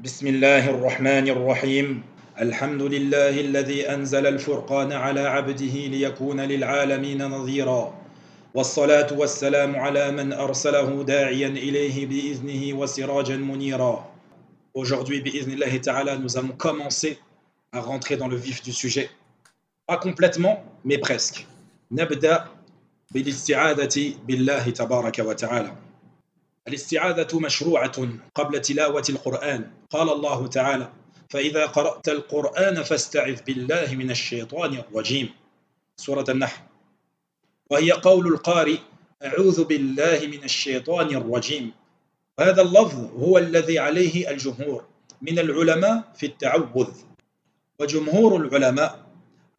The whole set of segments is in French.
بسم الله الرحمن الرحيم الحمد لله الذي أنزل الفرقان على عبده ليكون للعالمين نظيرا والصلاة والسلام على من أرسله داعيا إليه بإذنه وسراجا منيرا. Aujourd'hui, bi'iznillahi ta'ala, nous allons commencer à rentrer dans le vif du sujet. Pas complètement, mais presque. نبدأ بالاستعاذة بالله تبارك وتعالى. الاستعاذة مشروعة قبل تلاوة القرآن. قال الله تعالى: فإذا قرأت القرآن فاستعذ بالله من الشيطان الرجيم. سورة النحل. وهي قول القارئ: أعوذ بالله من الشيطان الرجيم. هذا اللفظ هو الذي عليه الجمهور من العلماء في التعوذ، وجمهور العلماء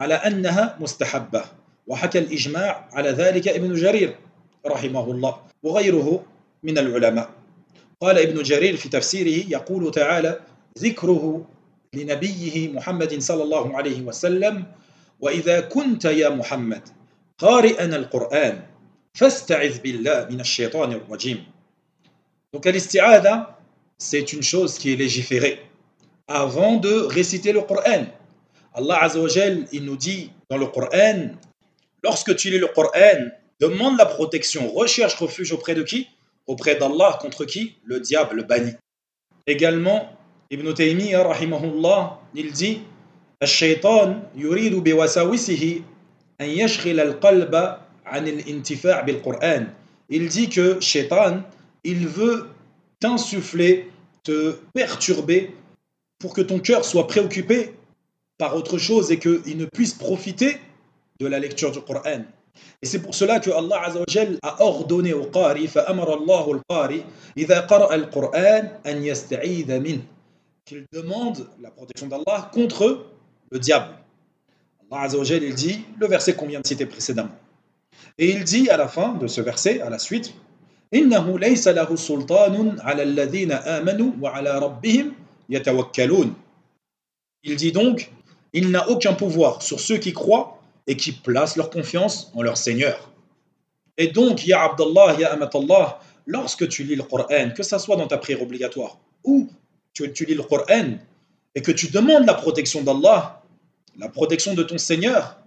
على أنها مستحبة، وحكى الإجماع على ذلك ابن جرير رحمه الله وغيره من العلماء. قال ابن جرير في تفسيره يقول تعالى ذكره لنبيه محمد صلى الله عليه وسلم: وإذا كنت يا محمد قارئا القرآن فاستعذ بالله من الشيطان الرجيم. Donc l'isti'adha, c'est une chose qui est légiférée avant de réciter le Coran. Allah Azza wa Jal, il nous dit dans le Coran, lorsque tu lis le Coran, demande la protection, recherche refuge auprès de qui? Auprès d'Allah, contre qui? Le diable banni. Également, Ibn Taymiyyah rahimahullah, il dit: الشيطان يريد بوساوسه أن يشغل القلب عن الانتفاع بالقرآن. Il dit que Shaitan, il veut t'insuffler, te perturber pour que ton cœur soit préoccupé par autre chose et qu'il ne puisse profiter de la lecture du Coran. Et c'est pour cela que Allah Azza wa Jal a ordonné au Qari, فأمر الله القارئ إذا قرأ القرآن أن يستعيذ منه, qu'il demande la protection d'Allah contre le diable. Allah Azza wa Jal, il dit le verset qu'on vient de citer précédemment. Et il dit à la fin de ce verset, à la suite: إنه ليس له سلطان على الذين آمنوا وعلى ربهم يتوكلون. Il dit donc, il n'a aucun pouvoir sur ceux qui croient et qui placent leur confiance en leur Seigneur. Et donc, ya Abdallah, ya Amatallah, lorsque tu lis le Coran, que ça soit dans ta prière obligatoire ou tu lis le Coran et que tu demandes la protection d'Allah, la protection de ton Seigneur,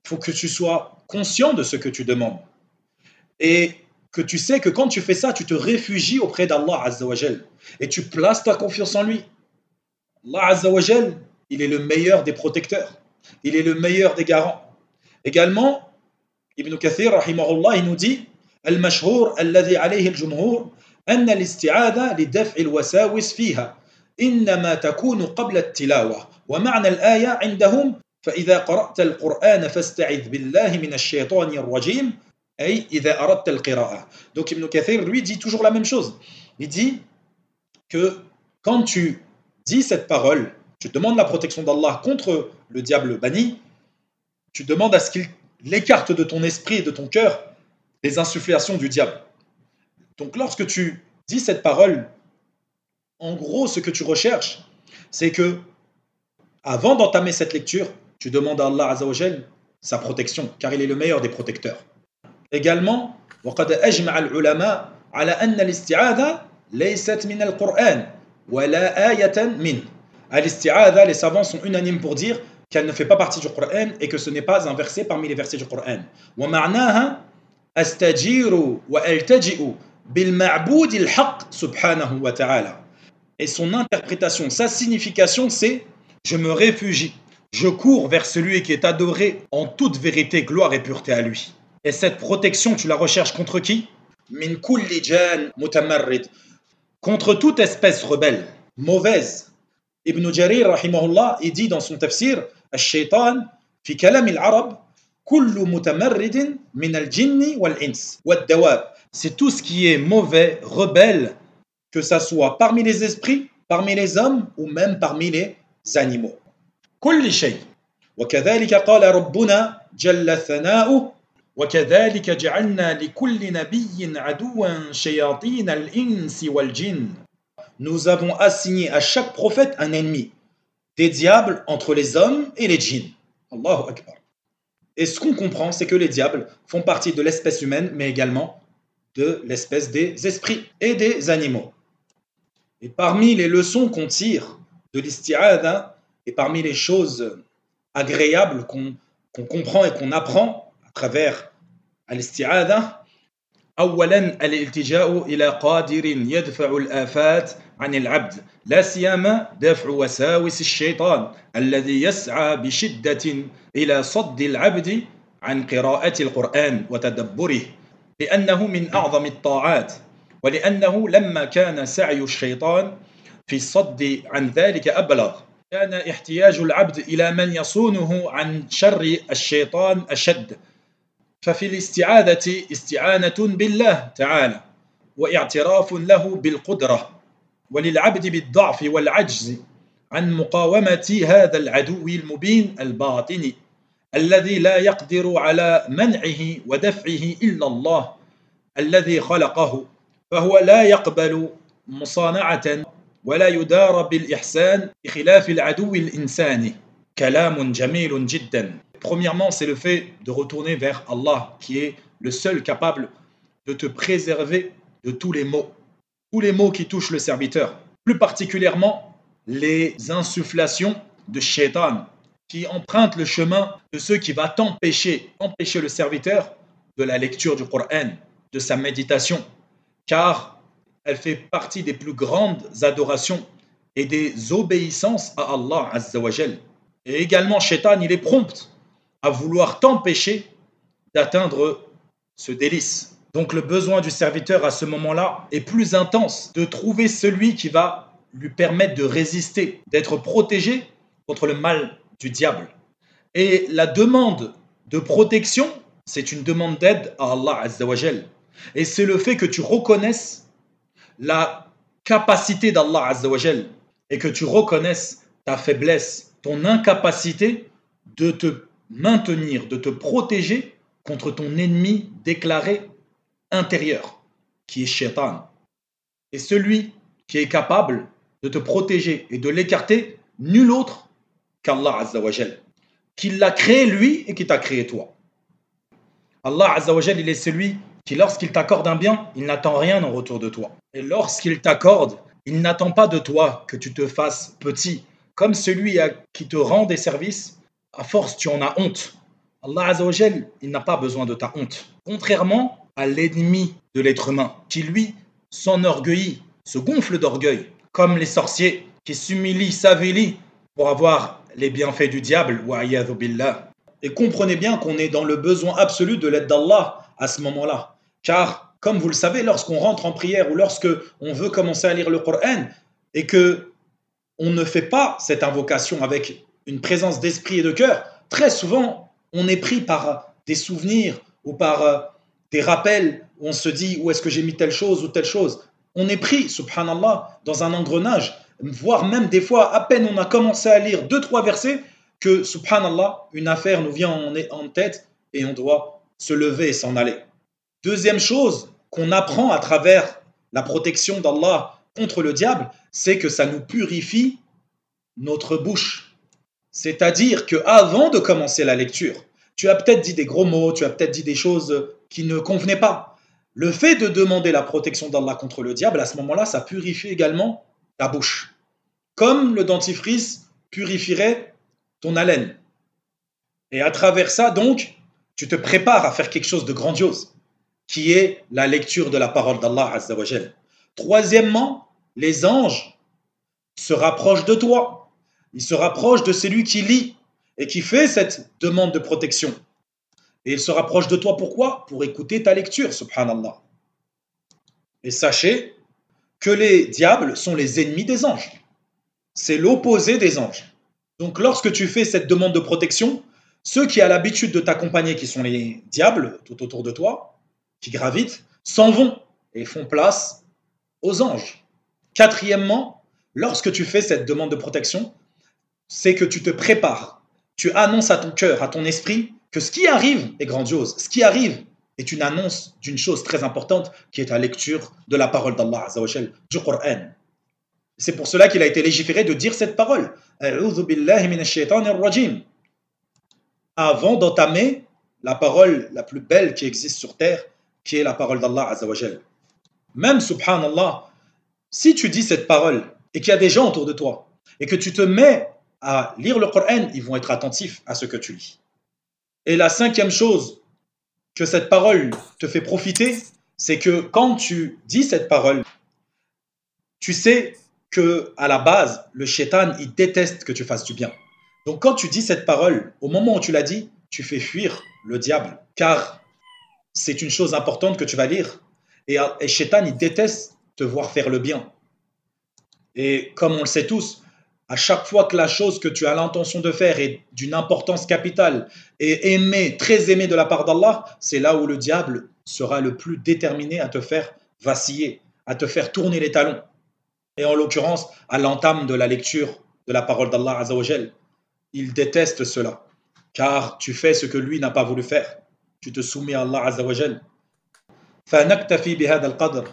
il faut que tu sois conscient de ce que tu demandes. Et que tu sais que quand tu fais ça, tu te réfugies auprès d'Allah Azza wa Jal et tu places ta confiance en lui. Allah Azza wa Jal, il est le meilleur des protecteurs, il est le meilleur des garants. Également, Ibn Kathir rahimahullah, il nous dit: المشهور الذي عليه الجمهور أن الاستعاذة لدفع الوساوس فيها إنما تكون قبل التلاوة ومعنى الآية عندهم فإذا قرأت القرآن فاستعذ بالله من الشيطان الرجيم أي إذا أردت القراءة. Donc Ibn Kathir lui dit toujours la même chose. Il dit que quand tu dis cette parole, tu demandes la protection d'Allah contre le diable banni, tu demandes à ce qu'il écarte de ton esprit et de ton cœur les insufflations du diable. Donc lorsque tu dis cette parole, en gros ce que tu recherches, c'est que avant d'entamer cette lecture, tu demandes à Allah Azza wa Jal sa protection, car il est le meilleur des protecteurs. Également, وقد أجمع العلماء على أن الاستعاذة ليست من القرآن ولا آية منه. À l'isti'adha, les savants sont unanimes pour dire qu'elle ne fait pas partie du Coran et que ce n'est pas un verset parmi les versets du Coran. ومعناها أستجير وألتجئ بالمعبود الحق سبحانه وتعالى. Et son interprétation, sa signification, c'est: je me réfugie, je cours vers celui qui est adoré en toute vérité, gloire et pureté à lui. Et cette protection, tu la recherches contre qui? Min kulli jan mutamarrid, contre toute espèce rebelle, mauvaise. Ibn Jarir rahimahullah, il dit dans son tafsir: الشيطان في كلام العرب كل متمرد من الجن والإنس والدواب. C'est tout ce qui est mauvais, rebelle, que ça soit parmi les esprits, parmi les hommes ou même parmi les animaux. كل شيء. وكذلك قال ربنا جل ثناؤه وكذلك جعلنا لكل نبي عدوا شياطين الإنس والجن. Nous avons assigné à chaque prophète un ennemi, des diables entre les hommes et les djinns. Allahu Akbar. Et ce qu'on comprend, c'est que les diables font partie de l'espèce humaine, mais également de l'espèce des esprits et des animaux. Et parmi les leçons qu'on tire de l'isti'adha, et parmi les choses agréables qu'on comprend et qu'on apprend à travers l'isti'adha, أولا الالتجاء إلى قادر يدفع الآفات عن العبد لا سيما دفع وساوس الشيطان الذي يسعى بشدة إلى صد العبد عن قراءة القرآن وتدبره لأنه من أعظم الطاعات ولأنه لما كان سعي الشيطان في الصد عن ذلك أبلغ كان احتياج العبد إلى من يصونه عن شر الشيطان أشد ففي الاستعاذة استعانة بالله تعالى واعتراف له بالقدرة وللعبد بالضعف والعجز عن مقاومة هذا العدو المبين الباطن الذي لا يقدر على منعه ودفعه إلا الله الذي خلقه فهو لا يقبل مصانعة ولا يدار بالإحسان بخلاف العدو الإنساني كلام جميل جدا. Premièrement, c'est le fait de retourner vers Allah qui est le seul capable de te préserver de tous les maux qui touchent le serviteur, plus particulièrement les insufflations de Shaitan qui empruntent le chemin de ceux qui va empêcher le serviteur de la lecture du Coran, de sa méditation, car elle fait partie des plus grandes adorations et des obéissances à Allah Azza wa Jal. Et également, Shaitan, il est prompt à vouloir t'empêcher d'atteindre ce délice. Donc le besoin du serviteur à ce moment-là est plus intense de trouver celui qui va lui permettre de résister, d'être protégé contre le mal du diable. Et la demande de protection, c'est une demande d'aide à Allah Azza wa Jal. Et c'est le fait que tu reconnaisses la capacité d'Allah Azza wa Jal et que tu reconnaisses ta faiblesse, ton incapacité de te maintenir, de te protéger contre ton ennemi déclaré intérieur, qui est Shaitan. Et celui qui est capable de te protéger et de l'écarter, nul autre qu'Allah Azza wa Jal, qui l'a créé lui et qui t'a créé toi. Allah Azza wa Jal, il est celui qui, lorsqu'il t'accorde un bien, il n'attend rien en retour de toi. Et lorsqu'il t'accorde, il n'attend pas de toi que tu te fasses petit, comme celui qui te rend des services, à force tu en as honte. Allah Azza wa Jal, il n'a pas besoin de ta honte. Contrairement à l'ennemi de l'être humain, qui lui s'enorgueillit, se gonfle d'orgueil, comme les sorciers qui s'humilient, s'avilient pour avoir les bienfaits du diable, wa a'yadhu billah. Et comprenez bien qu'on est dans le besoin absolu de l'aide d'Allah à ce moment-là. Car, comme vous le savez, lorsqu'on rentre en prière ou lorsque on veut commencer à lire le Coran et que on ne fait pas cette invocation avec une présence d'esprit et de cœur, très souvent, on est pris par des souvenirs ou par des rappels où on se dit où est-ce que j'ai mis telle chose ou telle chose. On est pris, subhanallah, dans un engrenage, voire même des fois, à peine on a commencé à lire 2-3 versets, que, subhanallah, une affaire nous vient en tête et on doit se lever et s'en aller. Deuxième chose qu'on apprend à travers la protection d'Allah contre le diable, c'est que ça nous purifie notre bouche. C'est-à-dire qu'avant de commencer la lecture, tu as peut-être dit des gros mots, tu as peut-être dit des choses qui ne convenaient pas. Le fait de demander la protection d'Allah contre le diable, à ce moment-là, ça purifie également ta bouche. Comme le dentifrice purifierait ton haleine. Et à travers ça, donc, tu te prépares à faire quelque chose de grandiose, qui est la lecture de la parole d'Allah Azza wa Jal. Troisièmement, les anges se rapprochent de toi. Ils se rapprochent de celui qui lit et qui fait cette demande de protection. Et ils se rapprochent de toi pourquoi? Pour écouter ta lecture, subhanallah. Et sachez que les diables sont les ennemis des anges. C'est l'opposé des anges. Donc lorsque tu fais cette demande de protection, ceux qui ont l'habitude de t'accompagner, qui sont les diables tout autour de toi, qui gravitent, s'en vont et font place aux anges. Quatrièmement, lorsque tu fais cette demande de protection, c'est que tu te prépares. Tu annonces à ton cœur, à ton esprit, que ce qui arrive est grandiose. Ce qui arrive est une annonce d'une chose très importante, qui est la lecture de la parole d'Allah Azza wa Jal, du Coran. C'est pour cela qu'il a été légiféré de dire cette parole. A'udhu billahi minash shaitanir rajim. Avant d'entamer la parole la plus belle qui existe sur terre, qui est la parole d'Allah Azza wa Jal. Même, subhanallah, Si tu dis cette parole et qu'il y a des gens autour de toi et que tu te mets à lire le Coran, ils vont être attentifs à ce que tu lis. Et la cinquième chose que cette parole te fait profiter, c'est que quand tu dis cette parole, tu sais que à la base, le shaitan, il déteste que tu fasses du bien. Donc quand tu dis cette parole, au moment où tu l'as dit, tu fais fuir le diable, car c'est une chose importante que tu vas lire. Et shaitan, il déteste te voir faire le bien. Et comme on le sait tous, à chaque fois que la chose que tu as l'intention de faire est d'une importance capitale et aimée, très aimée de la part d'Allah, c'est là où le diable sera le plus déterminé à te faire vaciller, à te faire tourner les talons. Et en l'occurrence, à l'entame de la lecture de la parole d'Allah Azzawajal, il déteste cela, car tu fais ce que lui n'a pas voulu faire. Tu te soumets à Allah Azzawajal. فنكتفي بهذا القدر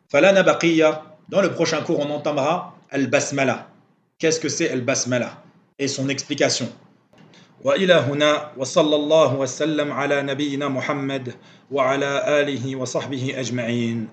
فلنا بقية. Dans le prochain cours, on entamera Al-Basmala. Qu'est-ce que c'est Al-Basmala et son explication. وإلى هنا وصلى الله وسلم على نبينا محمد وعلى آله وصحبه أجمعين.